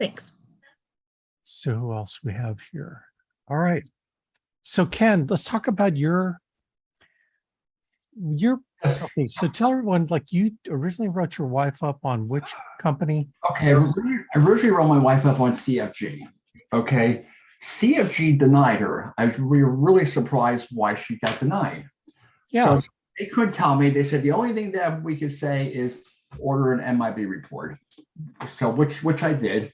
Thanks. So who else we have here? All right. So Ken, let's talk about your okay. So tell everyone, like, you originally wrote your wife up on which company? Okay, I originally wrote my wife up on CFG. Okay, CFG denied her. We were really surprised why she got denied. Yeah. So they couldn't tell me. They said the only thing that we could say is order an MIB report. So which I did.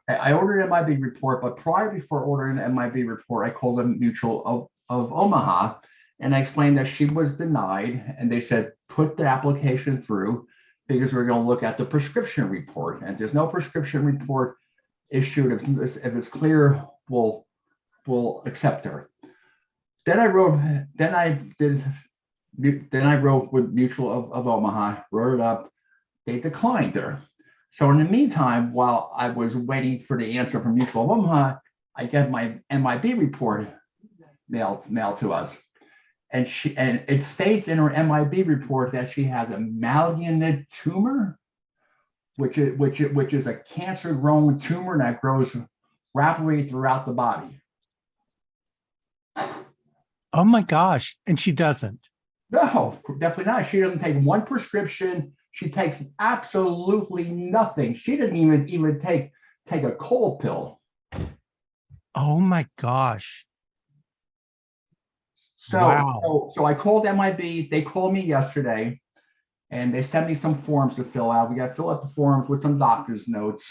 I ordered an MIB report, but before ordering an MIB report, I called the Mutual of Omaha, and I explained that she was denied, and they said put the application through because we're going to look at the prescription report, and if there's no prescription report issued, if it's clear, we'll accept her. Then I wrote with Mutual of Omaha, wrote it up. They declined her. So in the meantime, while I was waiting for the answer from Mutual of Omaha, I get my MIB report mailed to us. And it states in her MIB report that she has a malignant tumor, which is a cancer-growing tumor that grows rapidly throughout the body. Oh my gosh. And she doesn't. No, definitely not. She doesn't take one prescription. She takes absolutely nothing. She doesn't even take a cold pill. Oh my gosh. So, wow. so I called MIB. They called me yesterday, and they sent me some forms to fill out. We got to fill out the forms with some doctor's notes,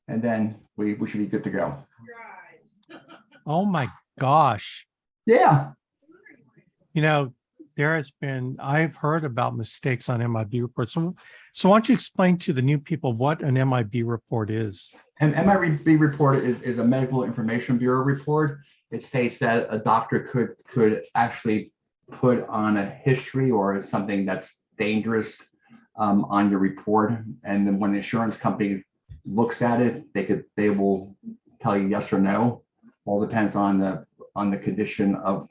and then we should be good to go. Oh my gosh. Yeah. You know, I've heard about mistakes on MIB reports. So why don't you explain to the new people what an MIB report is? An MIB report is a Medical Information Bureau report. It states that a doctor could actually put on a history or something that's dangerous on your report, and then when the insurance company looks at it, they will tell you yes or no. All depends on the condition of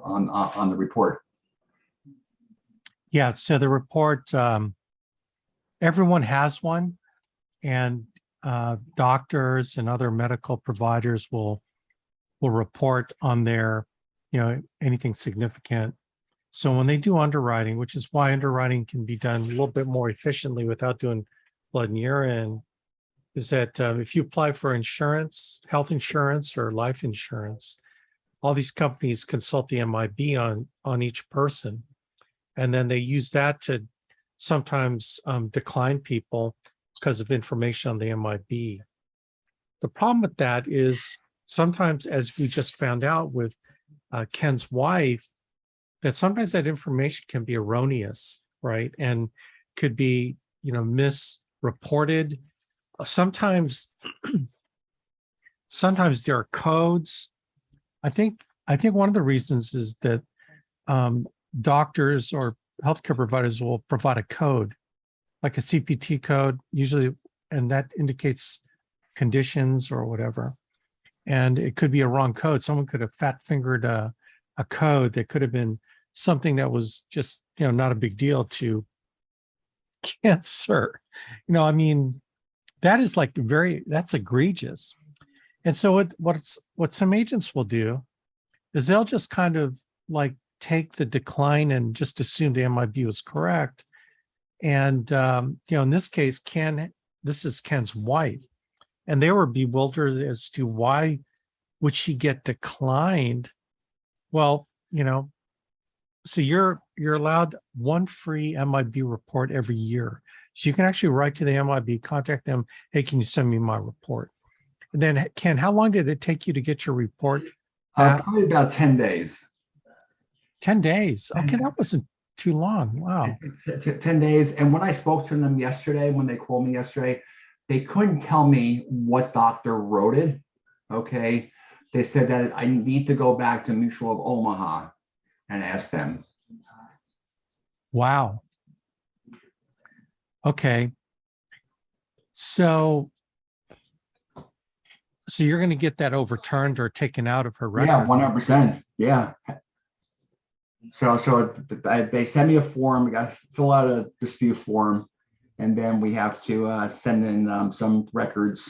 on the report. Yeah. So the report, everyone has one, and doctors and other medical providers will report on their, anything significant. So when they do underwriting, which is why underwriting can be done a little bit more efficiently without doing blood and urine, is that if you apply for insurance, health insurance or life insurance, all these companies consult the MIB on each person. And then they use that to sometimes decline people because of information on the MIB. The problem with that is sometimes, as we just found out with Ken's wife, that sometimes that information can be erroneous, right? And could be, misreported. Sometimes there are codes. I think one of the reasons is that doctors or healthcare providers will provide a code, like a CPT code, usually, and that indicates conditions or whatever. And it could be a wrong code. Someone could have fat fingered a code that could have been something that was just, not a big deal to cancer. That is that's egregious. And so what some agents will do is they'll just kind of like take the decline and just assume the MIB was correct. And, in this case, this is Ken's wife, and they were bewildered as to why would she get declined. Well, so you're allowed one free MIB report every year. So you can actually write to the MIB, contact them. Hey, can you send me my report? And then, Ken, how long did it take you to get your report? Probably about 10 days. 10 days. Okay, that wasn't too long. Wow. 10 days. And when I spoke to them yesterday, when they called me yesterday, they couldn't tell me what doctor wrote it. Okay. They said that I need to go back to Mutual of Omaha and ask them. Wow. Okay. So you're going to get that overturned or taken out of her record? Yeah, 100%. Yeah. So they sent me a form. I got to fill out a dispute form, And then we have to send in some records.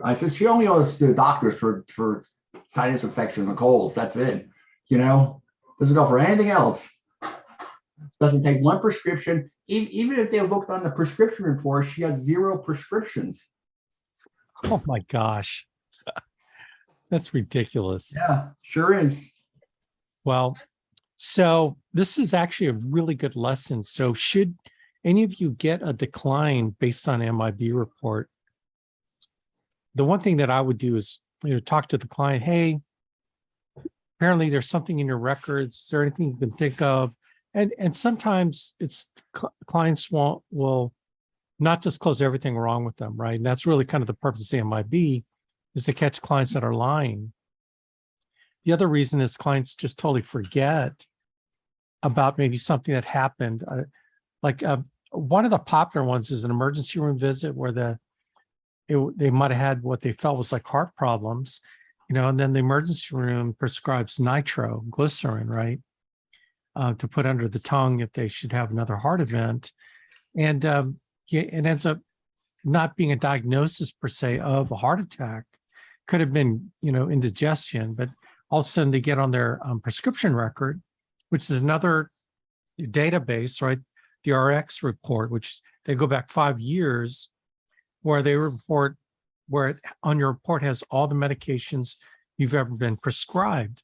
I said she only goes to the doctors for sinus infection and colds. That's it. Doesn't go for anything else. Doesn't take one prescription. Even if they looked on the prescription report, she has 0 prescriptions. Oh my gosh. That's ridiculous. Yeah, sure is. Well, so this is actually a really good lesson. So should any of you get a decline based on MIB report, the one thing that I would do is talk to the client. Hey, apparently there's something in your records. Is there anything you can think of? And sometimes it's clients will not disclose everything wrong with them, right? And that's really kind of the purpose of MIB, is to catch clients that are lying. The other reason is clients just totally forget about maybe something that happened. One of the popular ones is an emergency room visit where they might have had what they felt was like heart problems, and then the emergency room prescribes nitroglycerin, right, to put under the tongue if they should have another heart event. And it ends up not being a diagnosis per se of a heart attack. Could have been, indigestion, but all of a sudden they get on their prescription record, which is another database, right? The RX report, which they go back 5 years, where they report, on your report has all the medications you've ever been prescribed.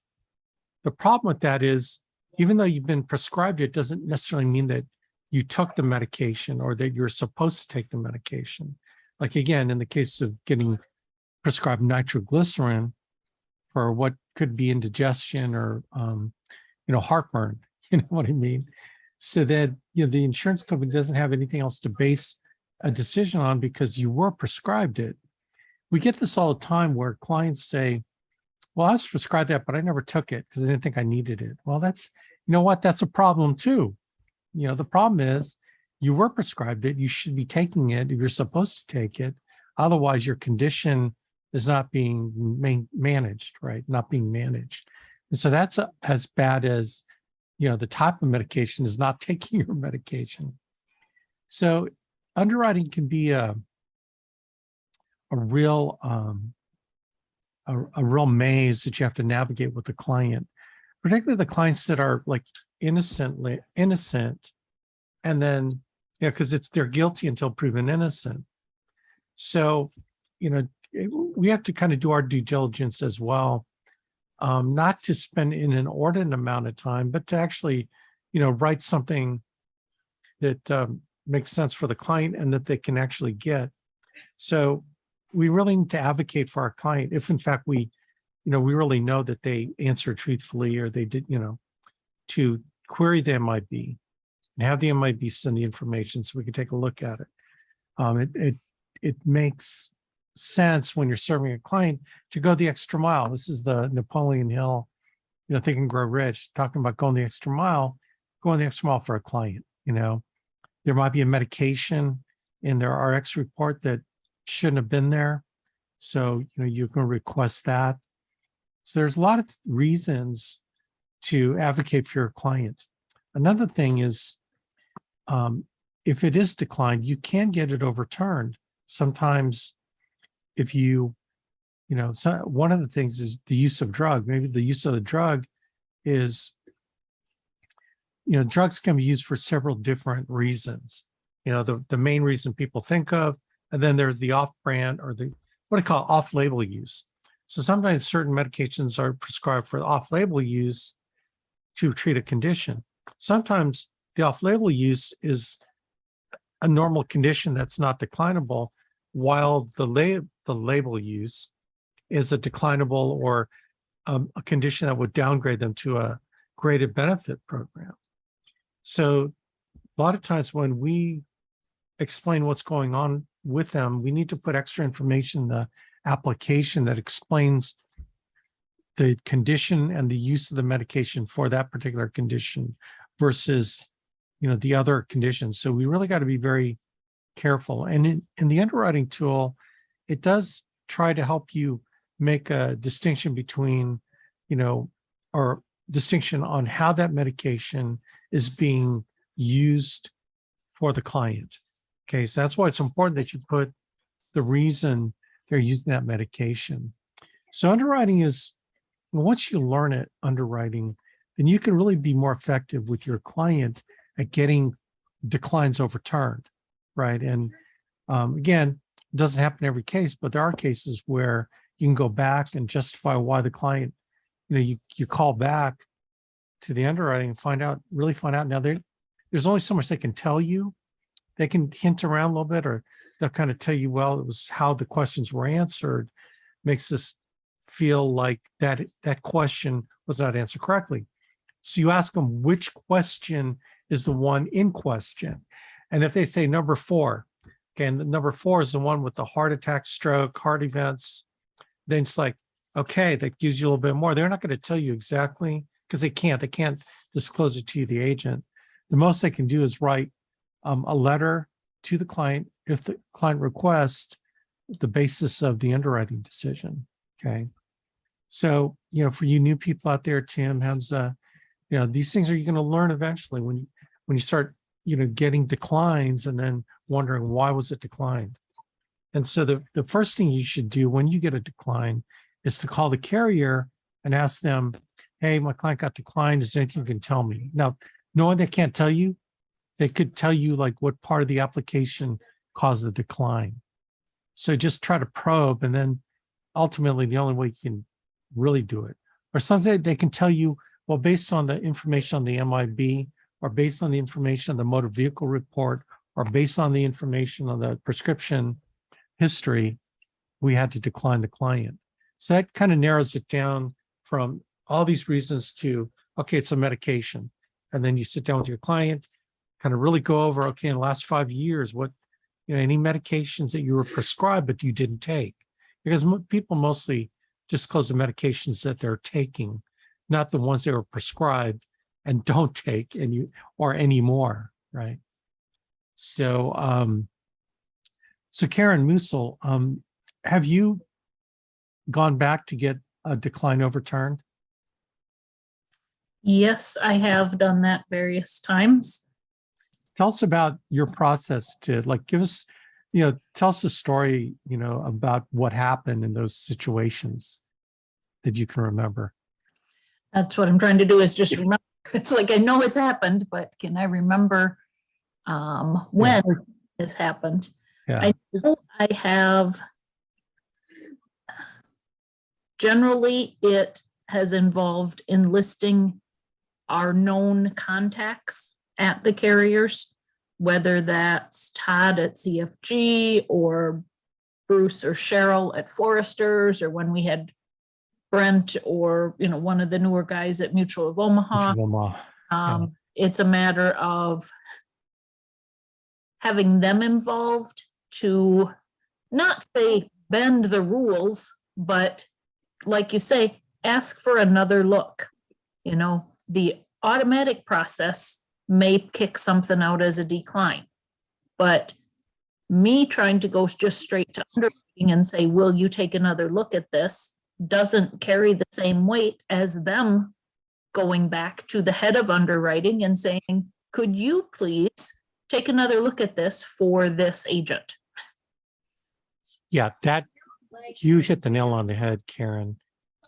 The problem with that is, even though you've been prescribed, it doesn't necessarily mean that you took the medication or that you're supposed to take the medication. Like again, in the case of getting prescribed nitroglycerin for what could be indigestion or heartburn, you know what I mean? So that the insurance company doesn't have anything else to base a decision on because you were prescribed it. We get this all the time where clients say, well, I was prescribed that, but I never took it because I didn't think I needed it. Well, that's a problem too. The problem is you were prescribed it. You should be taking it if you're supposed to take it. Otherwise, your condition is not being managed, right? Not being managed. And so that's as bad as, the type of medication is not taking your medication. So underwriting can be a real maze that you have to navigate with the client, particularly the clients that are like innocent, and then because they're guilty until proven innocent. So we have to kind of do our due diligence as well, not to spend an inordinate amount of time, but to actually write something that makes sense for the client and that they can actually get. So we really need to advocate for our client if in fact we really know that they answered truthfully or they did, to query the MIB and have the MIB send the information so we can take a look at it. It makes sense when you're serving a client to go the extra mile. This is the Napoleon Hill, Think and Grow Rich, talking about going the extra mile for a client. There might be a medication in their RX report that shouldn't have been there. So, you can request that. So there's a lot of reasons to advocate for your client. Another thing is, if it is declined, you can get it overturned. Sometimes if so one of the things is the use of drug. Maybe the use of the drug is, drugs can be used for several different reasons. The main reason people think of, and then there's the off-brand or what I call off-label use. So sometimes certain medications are prescribed for off-label use to treat a condition. Sometimes the off-label use is a normal condition that's not declinable, while the label use is a declinable or a condition that would downgrade them to a graded benefit program. So a lot of times when we explain what's going on with them, we need to put extra information in the application that explains the condition and the use of the medication for that particular condition versus, the other conditions. So we really got to be very careful. And in the underwriting tool, it does try to help you make a distinction between, or distinction on how that medication is being used for the client. Okay, so that's why it's important that you put the reason they're using that medication. So underwriting is, once you learn it, underwriting, then you can really be more effective with your client at getting declines overturned, right? And again, it doesn't happen in every case, but there are cases where you can go back and justify why the client, you call back to the underwriting and really find out. Now there's only so much they can tell you. They can hint around a little bit, or they'll kind of tell you, well, it was how the questions were answered makes us feel like that question was not answered correctly. So you ask them which question is the one in question. And if they say number 4, okay, and the number 4 is the one with the heart attack, stroke, heart events, then it's like, okay, that gives you a little bit more. They're not going to tell you exactly because they can't disclose it to you, the agent. The most they can do is write a letter to the client if the client requests the basis of the underwriting decision. Okay. So, for you new people out there, Tim, Hamza, these things are you going to learn eventually when you start, getting declines and then wondering why was it declined. And so the first thing you should do when you get a decline is to call the carrier and ask them, hey, my client got declined. Is there anything you can tell me? Now, knowing they can't tell you, they could tell you like what part of the application caused the decline. So just try to probe, and then ultimately the only way you can really do it. Or sometimes they can tell you, well, based on the information on the MIB, or based on the information on the motor vehicle report, or based on the information on the prescription history, we had to decline the client. So that kind of narrows it down from all these reasons to, okay, it's a medication. And then you sit down with your client, kind of really go over, okay, in the last 5 years, what, any medications that you were prescribed, but you didn't take. Because people mostly disclose the medications that they're taking, not the ones they were prescribed and don't take or anymore, right? So, so Karen Musil, have you gone back to get a decline overturned? Yes, I have done that various times. Tell us about your process to give us, tell us a story, about what happened in those situations that you can remember. That's what I'm trying to do, is just remember. It's like I know it's happened, but can I remember when this happened? Yeah. I know I have. Generally, it has involved enlisting our known contacts at the carriers, whether that's Todd at CFG or Bruce or Cheryl at Foresters, or when we had Brent or, one of the newer guys at Mutual of Omaha. It's a matter of having them involved to not say bend the rules, but like you say, ask for another look. The automatic process may kick something out as a decline, but me trying to go just straight to underwriting and say, will you take another look at this, doesn't carry the same weight as them going back to the head of underwriting and saying, could you please take another look at this for this agent? Yeah, you hit the nail on the head, Karen.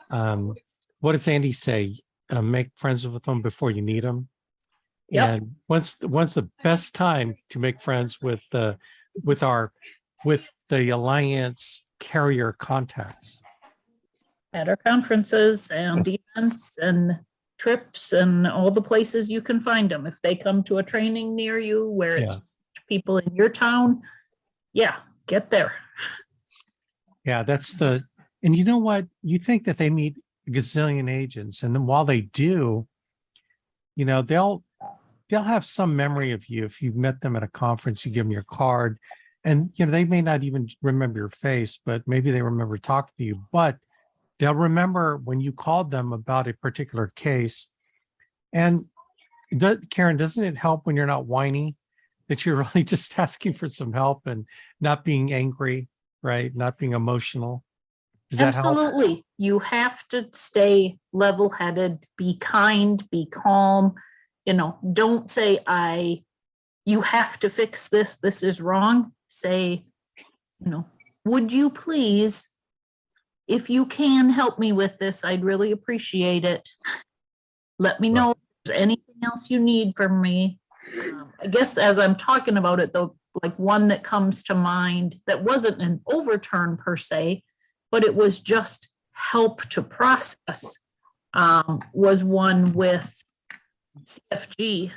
What does Andy say? Make friends with them before you need them. Yep. And what's the best time to make friends with the Alliance carrier contacts? At our conferences and events and trips and all the places you can find them. If they come to a training near you where it's people in your town, get there. Yeah, and you know what? You think that they meet a gazillion agents, and then while they do, they'll have some memory of you. If you've met them at a conference, you give them your card, and they may not even remember your face, but maybe they remember talking to you. But they'll remember when you called them about a particular case. And Karen, doesn't it help when you're not whiny, that you're really just asking for some help and not being angry, right? Not being emotional? Does that help? Absolutely. You have to stay level-headed, be kind, be calm. Don't say I you have to fix this, this is wrong, say, would you please, if you can help me with this, I'd really appreciate it. Let me know if there's anything else you need from me. I guess as I'm talking about it though, like one that comes to mind that wasn't an overturn per se, but it was just help to process, was one with CFG,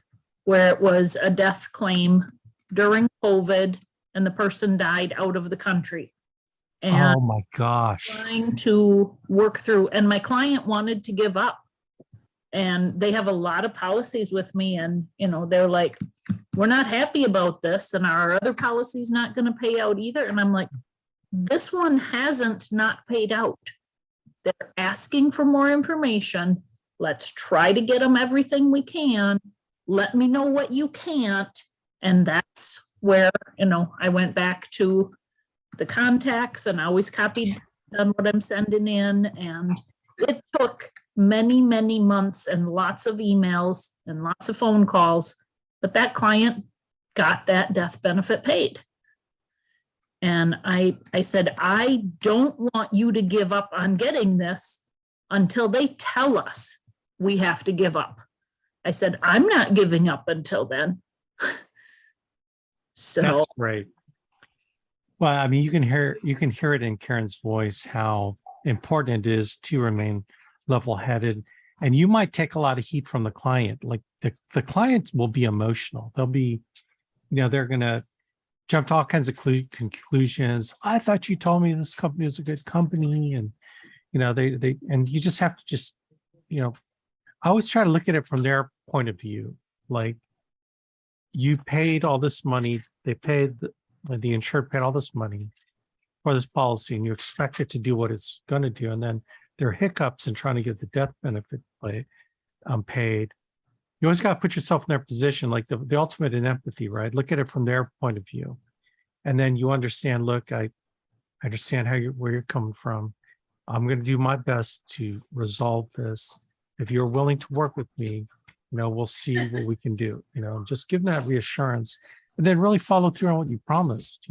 where it was a death claim during COVID and the person died out of the country. And Oh my gosh. trying to work through, and my client wanted to give up. And they have a lot of policies with me, and they're like, we're not happy about this, and our other policy's not going to pay out either. And I'm like, this one hasn't not paid out. They're asking for more information. Let's try to get them everything we can. Let me know what you can't. And that's where, I went back to the contacts and I always copied on what I'm sending in. And it took many, many months and lots of emails and lots of phone calls, but that client got that death benefit paid. And I said, I don't want you to give up on getting this until they tell us we have to give up. I said, I'm not giving up until then. So That's great. Well, I mean, you can hear it in Karen's voice how important it is to remain level-headed. And you might take a lot of heat from the client. Like the client will be emotional. They'll be, they're gonna jump to all kinds of conclusions. I thought you told me this company is a good company, and they and you just have to I always try to look at it from their point of view. Like, you paid all this money, they paid the insured paid all this money for this policy, and you expect it to do what it's going to do, and then there are hiccups in trying to get the death benefit paid. You always got to put yourself in their position, like the ultimate in empathy, right? Look at it from their point of view, and then you understand. Look, I understand where you're coming from. I'm going to do my best to resolve this. If you're willing to work with me, we'll see what we can do. Just give them that reassurance, and then really follow through on what you promised.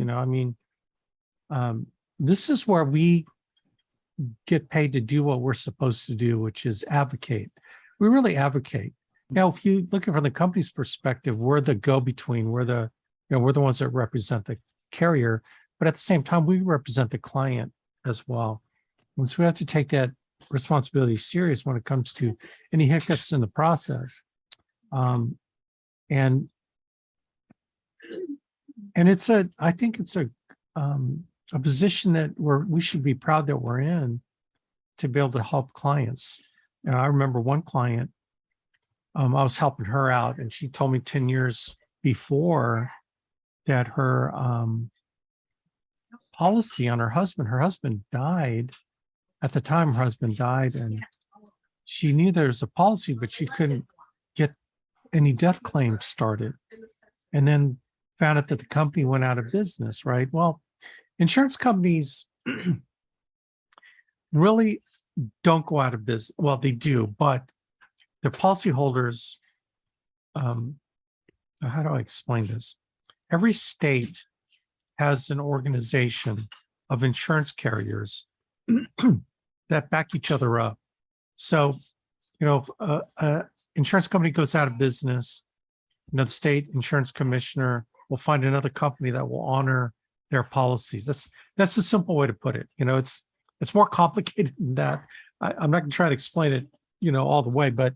This is where we get paid to do what we're supposed to do, which is advocate. We really advocate. Now, if you look at it from the company's perspective, we're the go-between. We're the ones that represent the carrier, but at the same time, we represent the client as well. And so we have to take that responsibility serious when it comes to any hiccups in the process. And I think it's a position that we should be proud that we're in, to be able to help clients. And I remember one client, I was helping her out, and she told me 10 years before that her policy on her husband died. At the time, her husband died, and she knew there was a policy, but she couldn't get any death claims started. And then found out that the company went out of business, right? Well, insurance companies really don't go out of business. Well, they do, but the policyholders, how do I explain this? Every state has an organization of insurance carriers that back each other up. So, if an insurance company goes out of business, the state insurance commissioner will find another company that will honor their policies. That's a simple way to put it. It's more complicated than that. I'm not going to try to explain it, all the way, but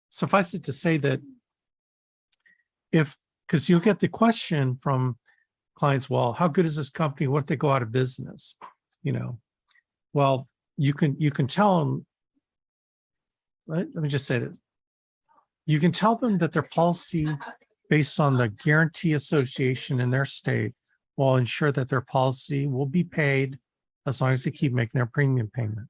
suffice it to say that because you'll get the question from clients, well, how good is this company? What if they go out of business? Well, you can tell them, let me just say this. You can tell them that their policy, based on the guarantee association in their state, will ensure that their policy will be paid as long as they keep making their premium payment.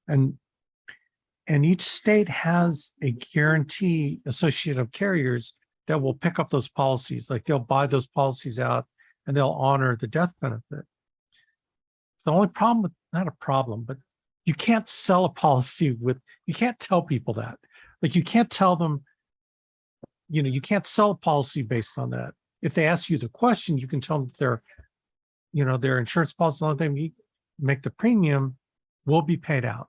And each state has a guarantee associated of carriers that will pick up those policies. Like, they'll buy those policies out and they'll honor the death benefit. So the only problem not a problem, but you can't sell a policy you can't tell people that. Like, you can't tell them, you can't sell a policy based on that. if they ask you the question, you can tell them that their insurance policy, as long as they make the premium, will be paid out.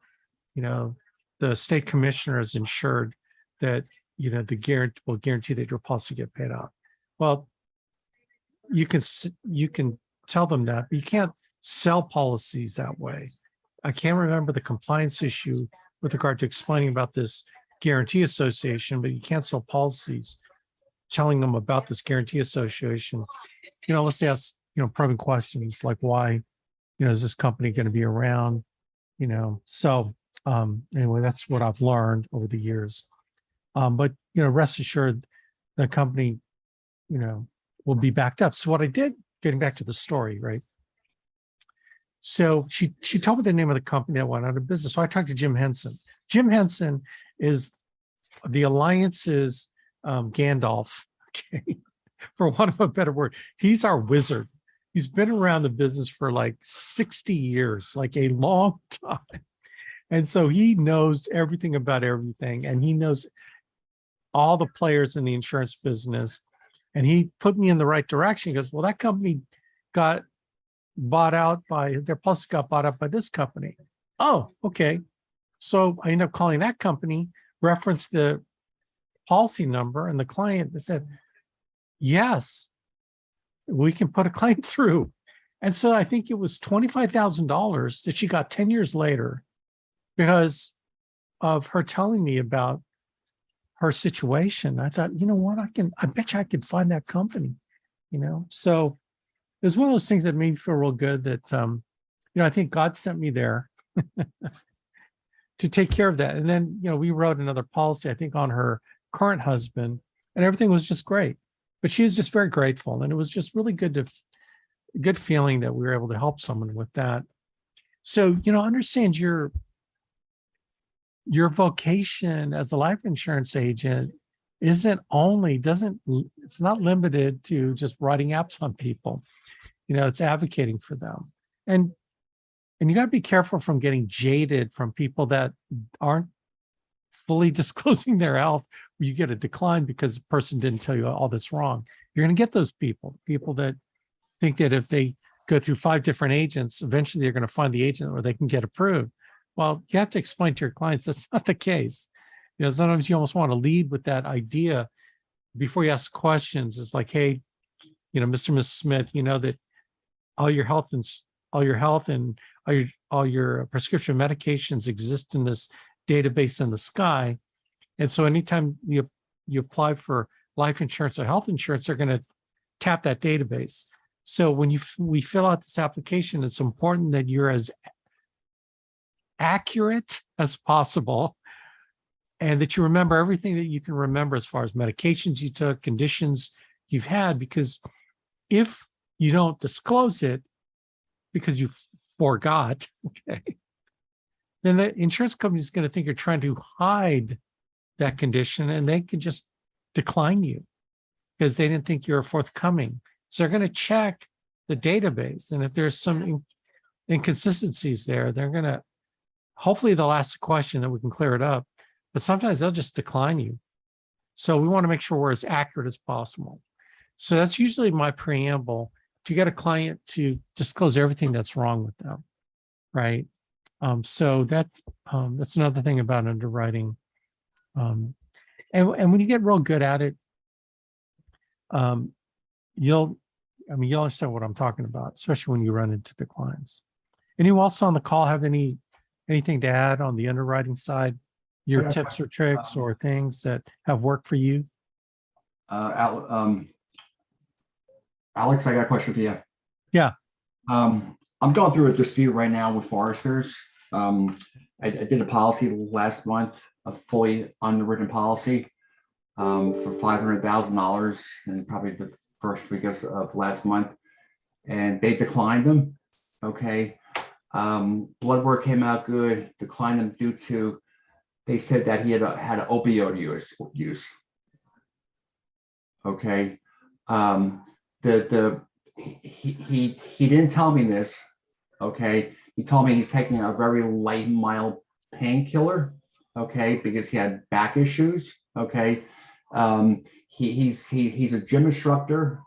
The state commissioner is ensured that, the guarantee will guarantee that your policy get paid out. Well, you can tell them that, but you can't sell policies that way. I can't remember the compliance issue with regard to explaining about this guarantee association, but you can't sell policies telling them about this guarantee association. Let's ask, probing questions like, why, is this company going to be around? So anyway, that's what I've learned over the years. But, rest assured the company, will be backed up. So what I did, getting back to the story, right? So she told me the name of the company that went out of business. So I talked to Jim Henson. Jim Henson is the Alliance's Gandalf, okay, for want of a better word. He's our wizard. He's been around the business for like 60 years, like a long time. And so he knows everything about everything, and he knows all the players in the insurance business. And he put me in the right direction. He goes, well, that company got bought out by, their policy got bought out by this company. Oh, okay. So I ended up calling that company, referenced the policy number, and the client said, yes, we can put a claim through. And so I think it was $25,000 that she got 10 years later because of her telling me about her situation. I thought, you know what, I bet you I could find that company, So it was one of those things that made me feel real good that, I think God sent me there to take care of that. And then, we wrote another policy, I think, on her current husband, and everything was just great. But she was just very grateful. And it was just really good feeling that we were able to help someone with that. So, understand your vocation as a life insurance agent it's not limited to just writing apps on people. It's advocating for them. And you got to be careful from getting jaded from people that aren't fully disclosing their health, where you get a decline because the person didn't tell you all that's wrong. You're going to get those people that think that if they go through 5 different agents, eventually they're going to find the agent where they can get approved. Well, you have to explain to your clients that's not the case. Sometimes you almost want to lead with that idea before you ask questions. It's like, hey, Mr. and Mrs. Smith, that all your health and all your prescription medications exist in this database in the sky. And so anytime you apply for life insurance or health insurance, they're going to tap that database. So when we fill out this application, it's important that you're as accurate as possible and that you remember everything that you can remember as far as medications you took, conditions you've had, because if you don't disclose it because you forgot, okay, then the insurance company is going to think you're trying to hide that condition, and they can just decline you because they didn't think you were forthcoming. So they're going to check the database, and if there's some inconsistencies there, they're going to, hopefully they'll ask a question that we can clear it up, but sometimes they'll just decline you. So we want to make sure we're as accurate as possible. So that's usually my preamble, to get a client to disclose everything that's wrong with them, right? So that's another thing about underwriting. And when you get real good at it, you'll understand what I'm talking about, especially when you run into declines. Anyone else on the call have anything to add on the underwriting side? Your tips or tricks or things that have worked for you? Alex, I got a question for you. Yeah. I'm going through a dispute right now with foresters. I did a policy last month, a fully underwritten policy for $500,000, and probably the first week of last month, and they declined them. Okay. Blood work came out good, declined them due to, they said that he had an opioid use. Okay. He didn't tell me this. Okay. He told me he's taking a very light, mild painkiller. Okay. Because he had back issues. Okay. He's a gym instructor.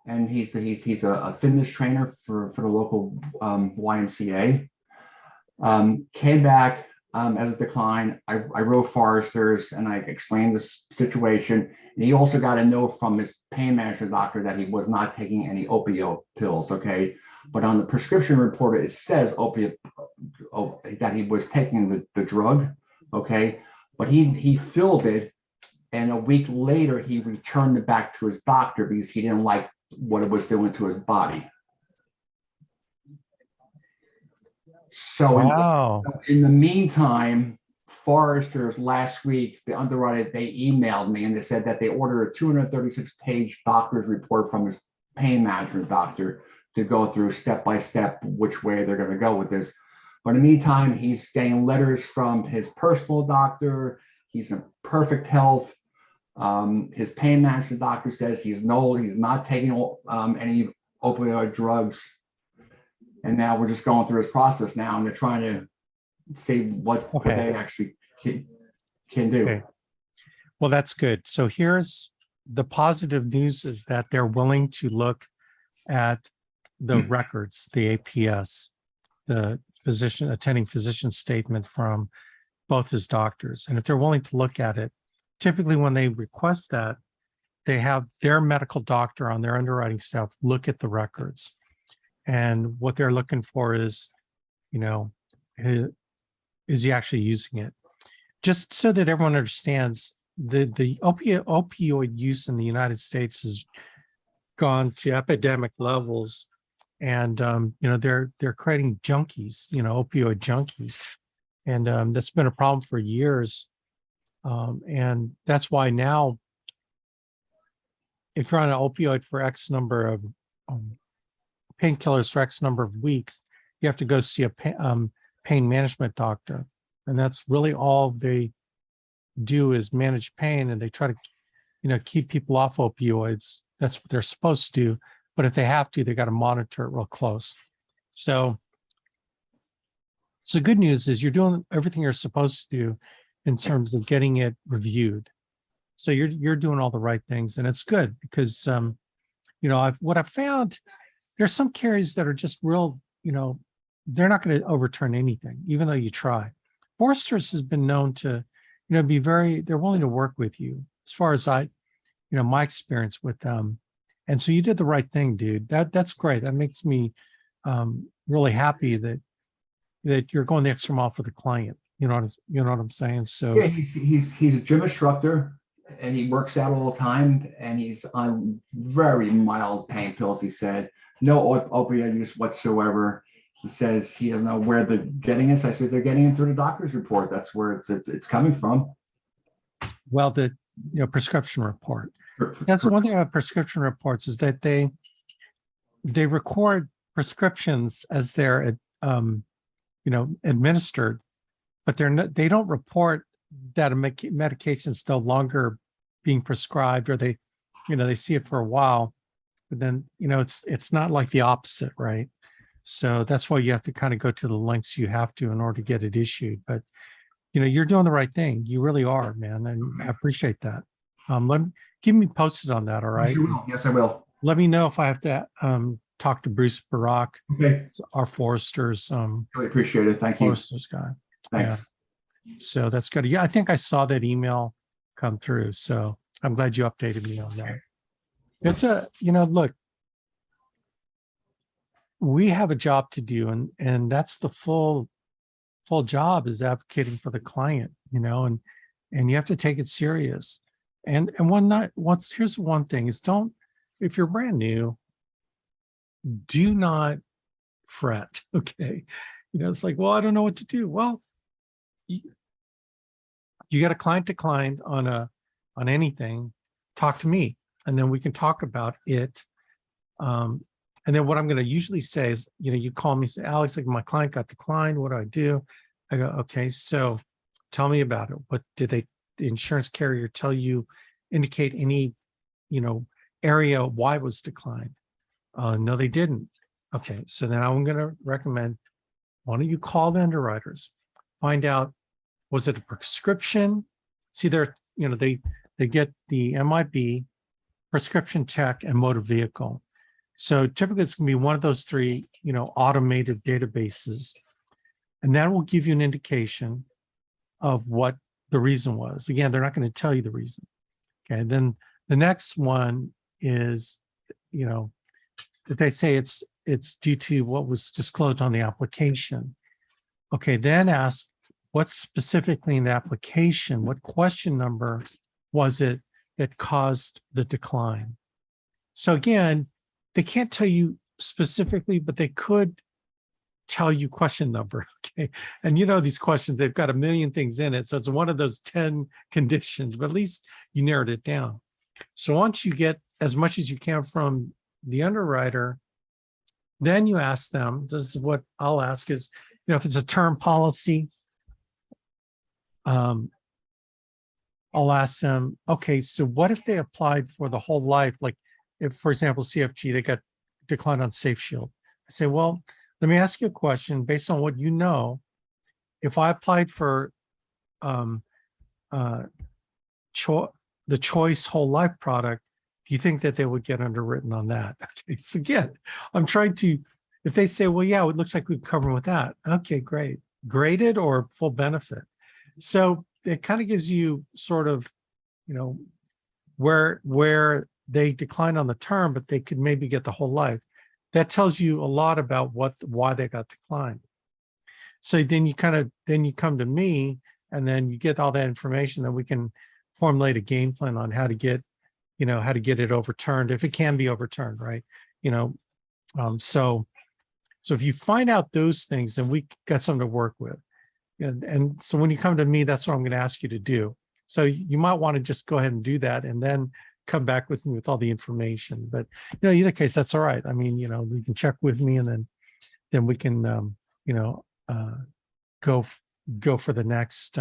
and he's a fitness trainer for the local YMCA. Came back as a decline. I wrote Forrester's and I explained this situation. And he also got a note from his pain management doctor that he was not taking any opioid pills. Okay, but on the prescription report it says opiate that he was taking the drug. Okay, but he filled it, and a week later he returned it back to his doctor because he didn't like what it was doing to his body. So Wow. in the meantime, Forrester's last week, the underwriter, they emailed me and they said that they ordered a 236-page doctor's report from his pain management doctor to go through step by step which way they're going to go with this. But in the meantime, he's getting letters from his personal doctor. He's in perfect health. His pain management doctor says he's not taking any opioid drugs. And now we're just going through his process now, and they're trying to see what they actually can do. Okay. Well, that's good. So here's the positive news is that they're willing to look at the records, the APS, the attending physician statement from both his doctors. And if they're willing to look at it, typically when they request that, they have their medical doctor on their underwriting staff look at the records. And what they're looking for is, is he actually using it? Just so that everyone understands, the opioid use in the United States has gone to epidemic levels, and they're creating junkies, opioid junkies, and that's been a problem for years, and that's why now, if you're on an opioid for X number of painkillers for X number of weeks, you have to go see a pain management doctor. And that's really all they do is manage pain, and they try to, keep people off opioids. That's what they're supposed to do. But if they have to, they got to monitor it real close. So good news is you're doing everything you're supposed to do in terms of getting it reviewed. So you're doing all the right things, and it's good because, what I've found, there's some carriers that are just real, they're not going to overturn anything, even though you try. Forrester's has been known to, they're willing to work with you as far as my experience with them. And so you did the right thing, dude. That's great. That makes me really happy that you're going the extra mile for the client. You know what I'm saying? So yeah, he's a gym instructor, and he works out all the time, and he's on very mild pain pills. He said no opioid use whatsoever. He says he doesn't know where they're getting it. So I said they're getting it through the doctor's report. That's where it's coming from. Well, the prescription report. That's the one thing about prescription reports is that they record prescriptions as they're administered, but they don't report that a medication is no longer being prescribed, or they see it for a while, but then it's not like the opposite, right? So that's why you have to kind of go to the lengths you have to in order to get it issued. But you're doing the right thing. You really are, man, and I appreciate that. Keep me posted on that. All right. Yes, I will. Let me know if I have to talk to Bruce Barak, Okay. our Forrester's. Really appreciate it. Thank you. Forrester's guy. Thanks. Yeah. So that's good. Yeah, I think I saw that email come through. So I'm glad you updated me on that. It's look, we have a job to do, and that's the full job, is advocating for the client, and you have to take it serious. And here's one thing is, if you're brand new, do not fret. Okay. It's like, well, I don't know what to do. Well, you got a client declined on anything, talk to me, and then we can talk about it. And then what I'm going to usually say is, you call me, say, Alex, like, my client got declined. What do I do? I go, okay, so tell me about it. What did the insurance carrier tell you, indicate any, area why it was declined? No, they didn't. Okay, so then I'm going to recommend, why don't you call the underwriters, find out, was it a prescription? See, they get the MIB, prescription check, and motor vehicle. So typically it's going to be one of those three, automated databases. And that will give you an indication of what the reason was. Again, they're not going to tell you the reason. Okay. And then the next one is, if they say it's due to what was disclosed on the application. Okay. Then ask what specifically in the application, what question number was it that caused the decline? So again, they can't tell you specifically, but they could tell you question number. Okay. And these questions, they've got a million things in it. So it's one of those 10 conditions, but at least you narrowed it down. So once you get as much as you can from the underwriter, then you ask them, this is what I'll ask is, if it's a term policy, I'll ask them, okay, so what if they applied for the whole life? Like if, for example, CFG, they got declined on Safe Shield. I say, well, let me ask you a question based on what you know. If I applied for the choice whole life product, do you think that they would get underwritten on that? Okay, so again, I'm trying to, if they say, well, yeah, it looks like we've covered with that. Okay, great. Graded or full benefit. So it kind of gives you sort of, where they decline on the term, but they could maybe get the whole life. That tells you a lot about why they got declined. So then you come to me, and then you get all that information. Then we can formulate a game plan on how to get it overturned if it can be overturned, right? So if you find out those things, then we got something to work with. And so when you come to me, that's what I'm going to ask you to do. So you might want to just go ahead and do that, and then come back with me with all the information. But either case, that's all right. I mean, you can check with me, and then we can go for the next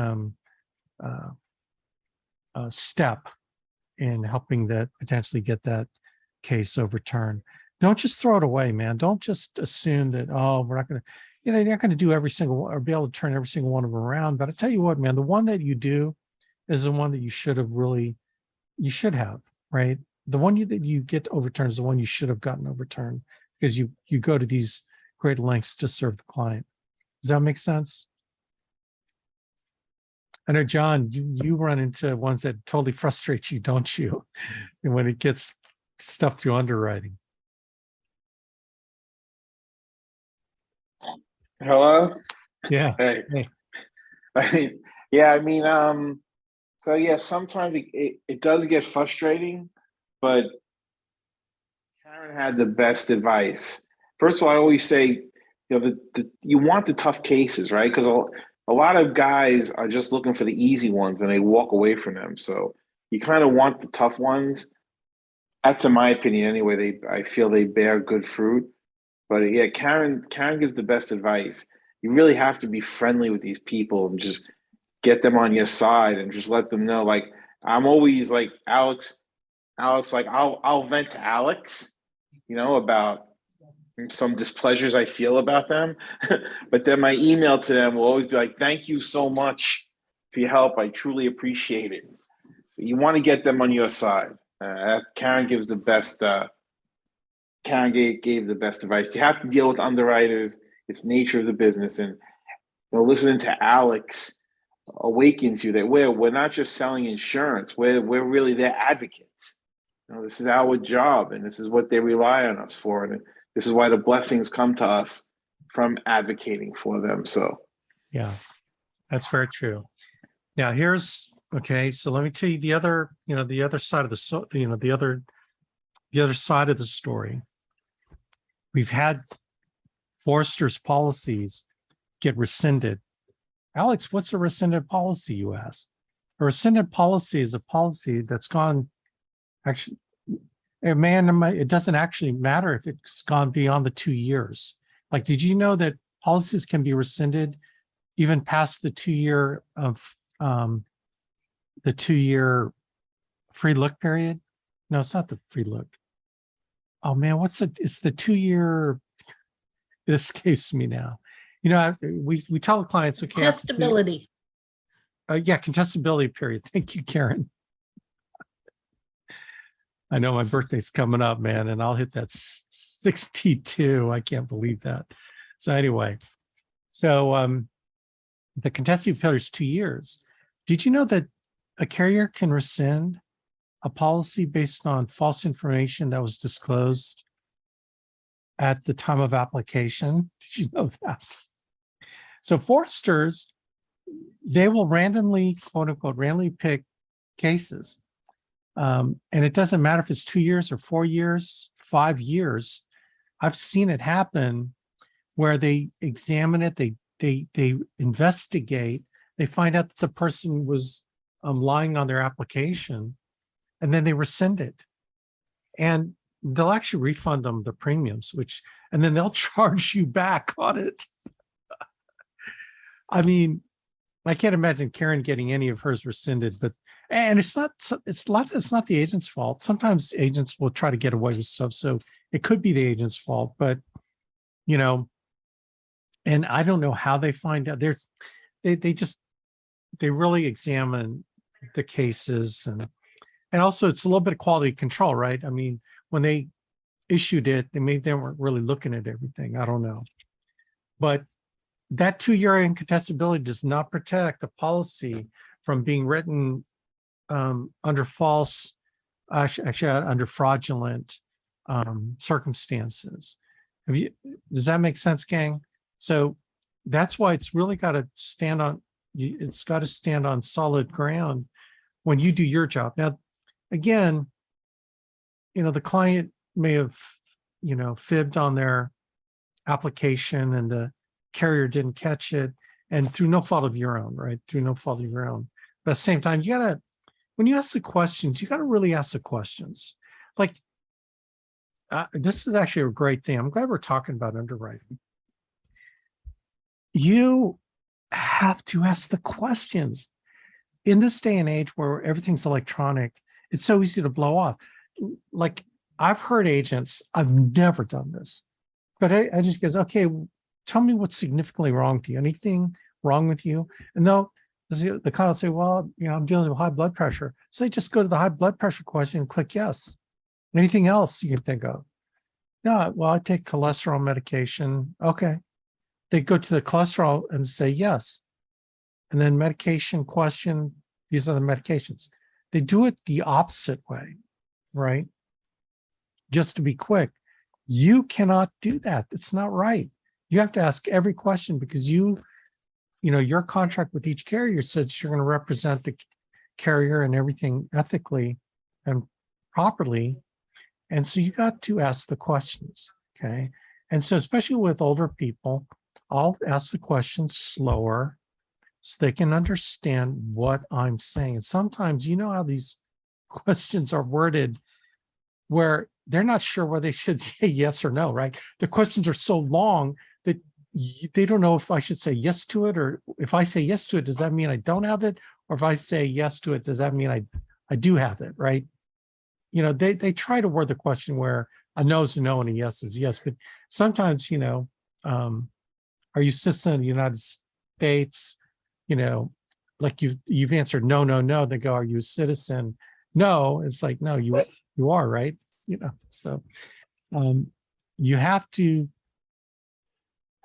step in helping that potentially get that case overturned. Don't just throw it away, man. Don't just assume that, oh, we're not going to, you're not going to do every single or be able to turn every single one of them around. But I tell you what, man, the one that you do is the one that you should have, right? The one that you get overturned is the one you should have gotten overturned, because you go to these great lengths to serve the client. Does that make sense? I know, John, you run into ones that totally frustrate you, don't you? And when it gets stuff through underwriting. Hello? Yeah. Hey. Hey. So yeah, sometimes it does get frustrating, but Karen had the best advice. First of all, I always say, you want the tough cases, right? Because a lot of guys are just looking for the easy ones and they walk away from them. So you kind of want the tough ones. That's in my opinion anyway. I feel they bear good fruit. But yeah, Karen gives the best advice. You really have to be friendly with these people and just get them on your side and just let them know. Like, I'm always like, Alex, like I'll vent to Alex, about some displeasures I feel about them. But then my email to them will always be like, thank you so much for your help. I truly appreciate it. So you want to get them on your side. Karen gives the best. Karen gave the best advice. You have to deal with underwriters. It's nature of the business. And listening to Alex awakens you that we're not just selling insurance. We're really their advocates. This is our job, and this is what they rely on us for. And this is why the blessings come to us from advocating for them. So yeah, that's very true. Now okay. So let me tell you the other side of the other side of the story. We've had Forrester's policies get rescinded. Alex, what's a rescinded policy, you ask? A rescinded policy is a policy that's gone, actually, it doesn't actually matter if it's gone beyond the 2 years. Like, did you know that policies can be rescinded even past the 2 year of the 2 year free look period? No, it's not the free look. Oh man, it's the 2 year, it escapes me now. We tell the clients, okay. Testability. Yeah, contestability period. Thank you, Karen. I know my birthday's coming up, man, and I'll hit that 62. I can't believe that. So anyway, so the contested failure is 2 years. Did you know that a carrier can rescind a policy based on false information that was disclosed at the time of application? Did you know that? So foresters, they will randomly, quote unquote, randomly pick cases. And it doesn't matter if it's 2 years or 4 years, 5 years. I've seen it happen where they examine it, they investigate, they find out that the person was lying on their application, and then they rescind it. And they'll actually refund them the premiums, and then they'll charge you back on it. I mean, I can't imagine Karen getting any of hers rescinded, and it's not the agent's fault. Sometimes agents will try to get away with stuff, so it could be the agent's fault, but and I don't know how they find out. They really examine the cases, and also it's a little bit of quality control, right? I mean, when they issued it, they weren't really looking at everything. I don't know, but that 2-year incontestability does not protect the policy from being written under false, actually under fraudulent circumstances. Does that make sense, gang? So that's why it's really got to stand on, it's got to stand on solid ground when you do your job. Now, again, the client may have, fibbed on their application and the carrier didn't catch it, and through no fault of your own, right? Through no fault of your own. But at the same time, when you ask the questions, you got to really ask the questions. Like, this is actually a great thing. I'm glad we're talking about underwriting. You have to ask the questions. In this day and age where everything's electronic, it's so easy to blow off. Like, I've heard agents, I've never done this, but I just goes, okay, tell me what's significantly wrong with you. Anything wrong with you? And the client will say, well, I'm dealing with high blood pressure. So they just go to the high blood pressure question and click yes. Anything else you can think of? No, well, I take cholesterol medication. Okay. They go to the cholesterol and say yes. And then medication question, these are the medications. They do it the opposite way, right? Just to be quick. You cannot do that. It's not right. You have to ask every question because your contract with each carrier says you're going to represent the carrier and everything ethically and properly. And so you got to ask the questions, okay? And so especially with older people, I'll ask the questions slower so they can understand what I'm saying. And sometimes, how these questions are worded where they're not sure whether they should say yes or no, right? The questions are so long that they don't know if I should say yes to it, or if I say yes to it, does that mean I don't have it? Or if I say yes to it, does that mean I do have it, right? They try to word the question where a no is a no and a yes is yes, but sometimes, are you citizen of the United States? Like you've answered no, no, no. They go, are you a citizen? No, it's like, no, you are, right? So you have to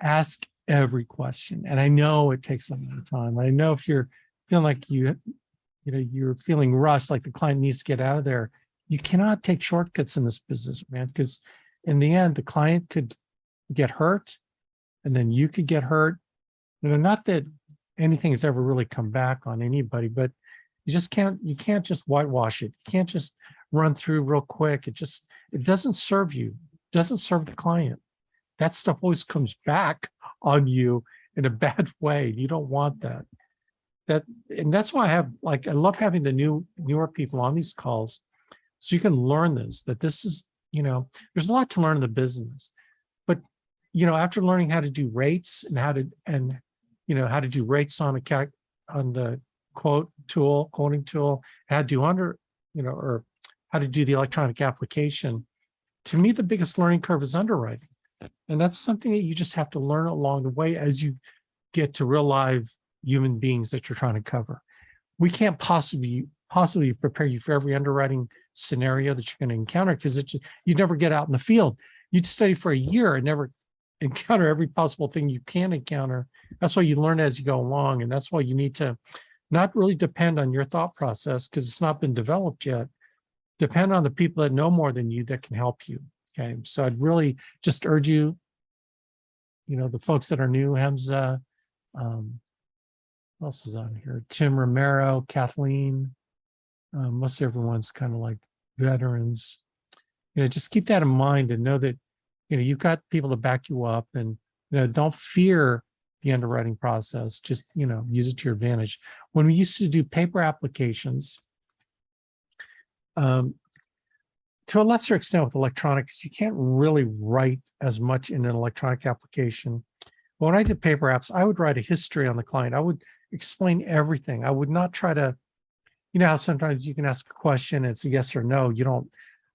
ask every question. And I know it takes a lot of time. I know if you're feeling like you're feeling rushed, like the client needs to get out of there, you cannot take shortcuts in this business, man, because in the end, the client could get hurt and then you could get hurt. Not that anything has ever really come back on anybody, but you can't just whitewash it. You can't just run through real quick. It doesn't serve you, doesn't serve the client. That stuff always comes back on you in a bad way. You don't want that. And that's why I love having the newer people on these calls, so you can learn that this is, there's a lot to learn in the business. But, after learning how to do rates and how to do rates on the quoting tool, how to do or how to do the electronic application, to me, the biggest learning curve is underwriting. And that's something that you just have to learn along the way as you get to real live human beings that you're trying to cover. We can't possibly possibly prepare you for every underwriting scenario that you're going to encounter, because you never get out in the field. You'd study for a year and never encounter every possible thing you can encounter. That's why you learn as you go along. And that's why you need to not really depend on your thought process, because it's not been developed yet. Depend on the people that know more than you that can help you. Okay. So I'd really just urge you, the folks that are new, Hamza, who else is on here? Tim Romero, Kathleen, most everyone's kind of like veterans. Just keep that in mind and know that, you've got people to back you up, and, don't fear the underwriting process. Just, use it to your advantage. When we used to do paper applications, to a lesser extent with electronics, you can't really write as much in an electronic application. But when I did paper apps, I would write a history on the client. I would explain everything. I would not try to, how sometimes you can ask a question, it's a yes or no.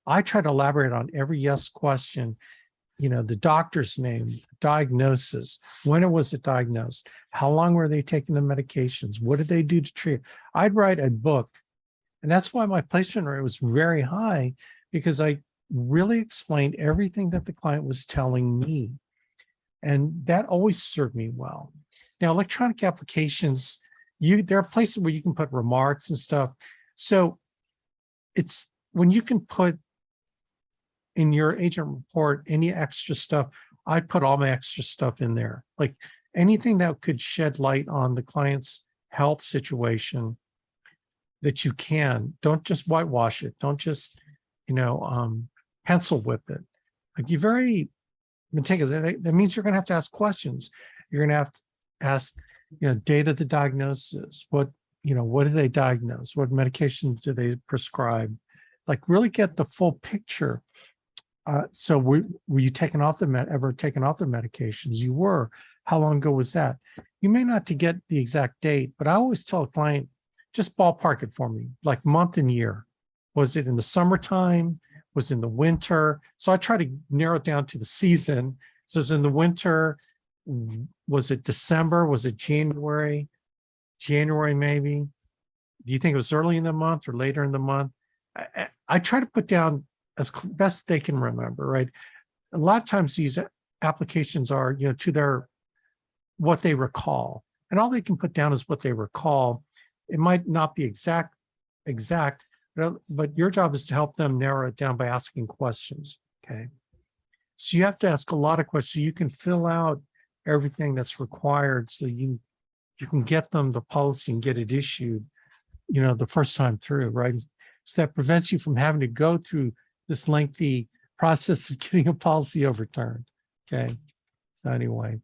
I try to elaborate on every yes question, the doctor's name, diagnosis, when it was it diagnosed, how long were they taking the medications, what did they do to treat it? I'd write a book. And that's why my placement rate was very high, because I really explained everything that the client was telling me. And that always served me well. Now, electronic applications, there are places where you can put remarks and stuff. So it's when you can put in your agent report any extra stuff, I put all my extra stuff in there. Like anything that could shed light on the client's health situation that you can. Don't just whitewash it. Don't just, pencil whip it. Like that means you're going to have to ask questions. You're going to have to ask, date of the diagnosis. What do they diagnose? What medications do they prescribe? Like really get the full picture. So were you ever taken off the medications? You were. How long ago was that? You may not to get the exact date, but I always tell a client, just ballpark it for me, like month and year. Was it in the summertime? Was it in the winter? So I try to narrow it down to the season. So it's in the winter. Was it December? Was it January? January, maybe. Do you think it was early in the month or later in the month? I try to put down as best they can remember, right? A lot of times these applications are, to what they recall. And all they can put down is what they recall. It might not be exact, but your job is to help them narrow it down by asking questions, okay? So you have to ask a lot of questions so you can fill out everything that's required so you can get them the policy and get it issued, the first time through, right? So that prevents you from having to go through this lengthy process of getting a policy overturned, okay? So anyway,